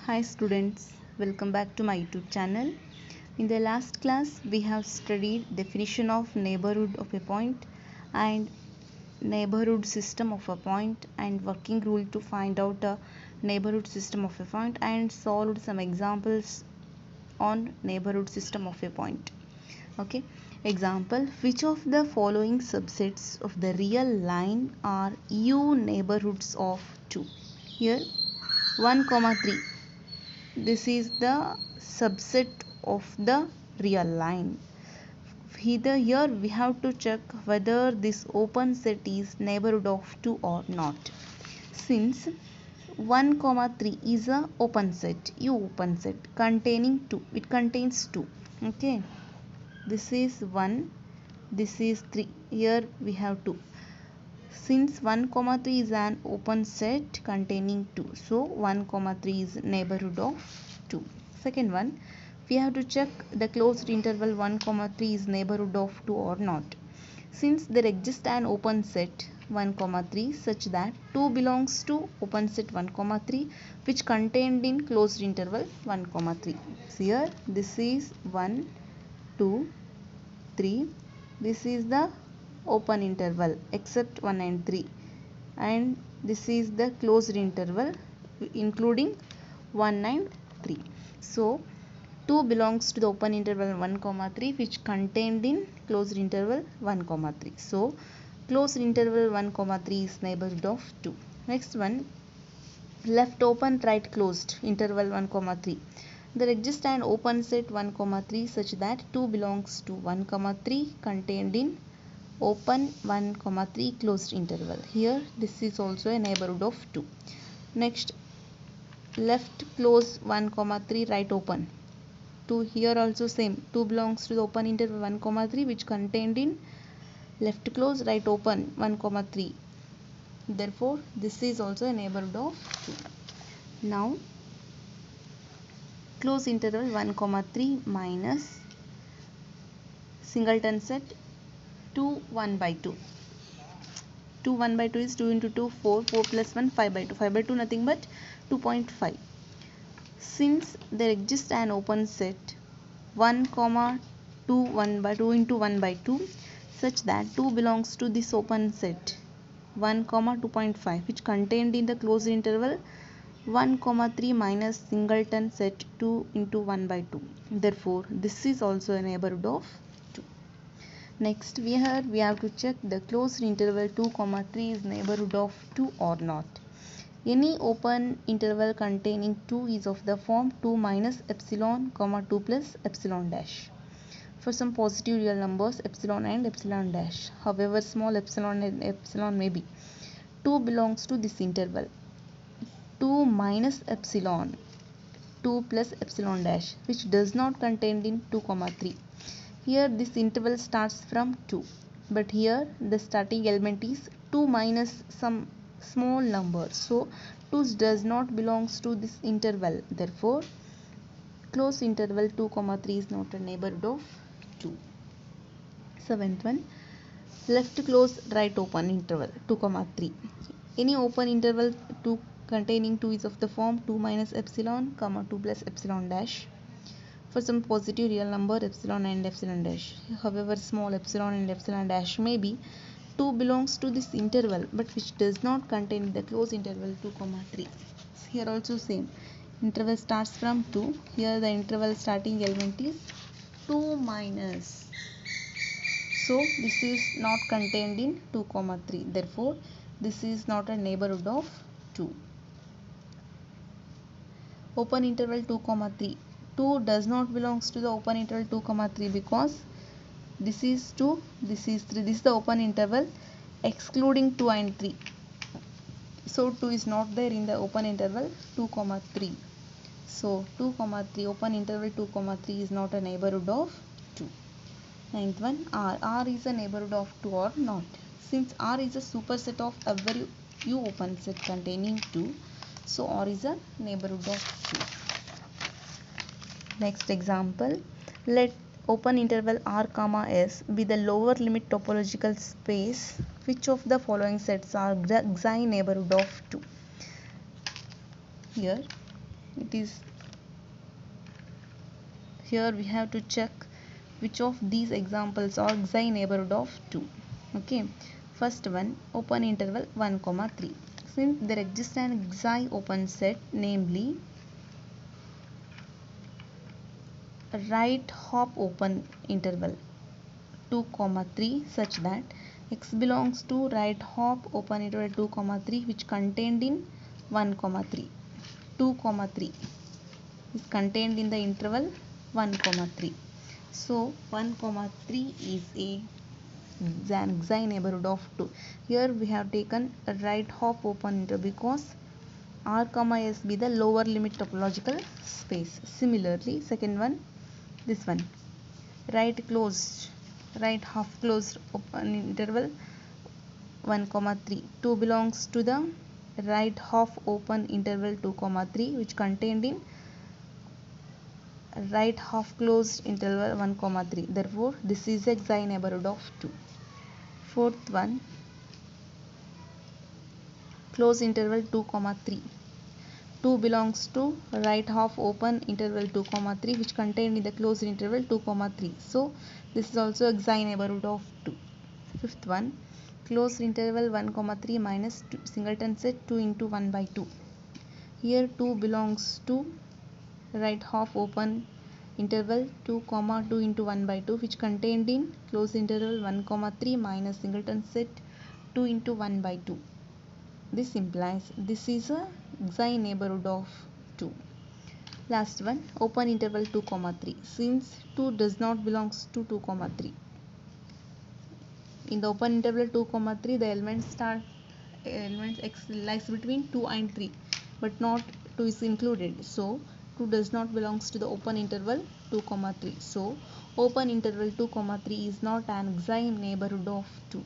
Hi students, welcome back to my YouTube channel. In the last class we have studied definition of neighborhood of a point and neighborhood system of a point and working rule to find out a neighborhood system of a point and solved some examples on neighborhood system of a point. Okay, example, which of the following subsets of the real line are U neighborhoods of 2? Here 1 comma 3, this is the subset of the real line. Here we have to check whether this open set is neighborhood of 2 or not. Since 1 comma 3 is a open set, U open set containing 2, it contains 2. Okay, this is 1, this is 3, here we have 2. Since 1 comma 3 is an open set containing 2, so 1 comma 3 is neighborhood of 2. Second one, we have to check the closed interval 1 comma 3 is neighborhood of 2 or not. Since there exists an open set 1 comma 3 such that 2 belongs to open set 1 comma 3 which contained in closed interval 1 comma 3. So here this is 1, 2, 3. This is the open interval except 1 and 3, and this is the closed interval including 1 and 3. So 2 belongs to the open interval 1 comma 3 which contained in closed interval 1 comma 3. So closed interval 1 comma 3 is neighborhood of 2. Next one, left open right closed interval 1 comma 3. There exists an open set 1 comma 3 such that 2 belongs to 1 comma 3 contained in open 1 comma 3 closed interval. Here this is also a neighborhood of 2. Next, left close 1 comma 3 right open. 2, here also same, 2 belongs to the open interval 1 comma 3 which contained in left close right open 1 comma 3. Therefore this is also a neighborhood of 2. Now close interval 1 comma 3 minus singleton set 2 1 by 2. 2 1 by 2 is 2 into 2 4, 4 plus 1 5 by 2, 5 by 2 nothing but 2.5. Since there exists an open set 1 comma 2 1 by 2 into 1 by 2 such that 2 belongs to this open set 1 comma 2.5 which contained in the closed interval 1 comma 3 minus singleton set 2 into 1 by 2. Therefore this is also a neighborhood of 2. Next we have to check the closed interval 2 comma 3 is neighborhood of 2 or not. Any open interval containing 2 is of the form 2 minus epsilon comma 2 plus epsilon dash. For some positive real numbers epsilon and epsilon dash, however small epsilon and epsilon may be, 2 belongs to this interval 2 minus epsilon 2 plus epsilon dash which does not contain in 2 comma 3. Here this interval starts from 2, but here the starting element is 2 minus some small number, so 2 does not belongs to this interval. Therefore closed interval 2 comma 3 is not a neighborhood of 2. Seventh one, left close right open interval 2 comma 3. Any open interval 2 containing 2 is of the form 2 minus epsilon comma 2 plus epsilon dash. For some positive real number epsilon and epsilon dash, however small epsilon and epsilon dash may be, 2 belongs to this interval but which does not contain the closed interval 2 comma 3. Here also same, interval starts from 2, here the interval starting element is 2 minus, so this is not contained in 2 comma 3. Therefore this is not a neighborhood of 2. Open interval 2 comma 3, 2 does not belongs to the open interval 2 comma 3 because this is 2, this is 3, this is the open interval excluding 2 and 3, so 2 is not there in the open interval 2 comma 3. So 2 comma 3 open interval 2 comma 3 is not a neighborhood of 2. Ninth one, R is a neighborhood of 2 or not. Since R is a superset of every U open set containing 2, so R is a neighborhood of 2. Next example, let open interval R comma S be the lower limit topological space. Which of the following sets are the xi neighborhood of 2? Here it is here we have to check which of these examples are xi neighborhood of 2. Okay, first one, open interval 1 comma 3. Since there exists an xi open set, namely right hop open interval 2 comma 3, such that x belongs to right hop open interval 2 comma 3 which contained in 1 comma 3. 2 comma 3 is contained in the interval 1 comma 3. So 1 comma 3 is an xi neighborhood of 2. Here we have taken a right hop open interval because r comma s be the lower limit topological space. Similarly, second one, this one, right half closed open interval 1 comma 3, 2 belongs to the right half open interval 2 comma 3 which contained in right half closed interval 1 comma 3. Therefore this is a xi neighborhood of 2. Fourth one, closed interval 2 comma 3, 2 belongs to right half open interval 2 comma 3 which contained in the closed interval 2 comma 3. So this is also a xi neighborhood of 2. Fifth one, closed interval 1 comma 3 minus singleton set 2 into 1 by 2. Here 2 belongs to right half open interval 2 comma 2 into 1 by 2 which contained in closed interval 1 comma 3 minus singleton set 2 into 1 by 2. This implies this is a xi neighborhood of 2. Last one, open interval 2 comma 3. Since 2 does not belongs to 2 comma 3, in the open interval 2 comma 3 the elements x lies between 2 and 3 but not 2 is included, so 2 does not belongs to the open interval 2 comma 3. So open interval 2 comma 3 is not an xi neighborhood of 2.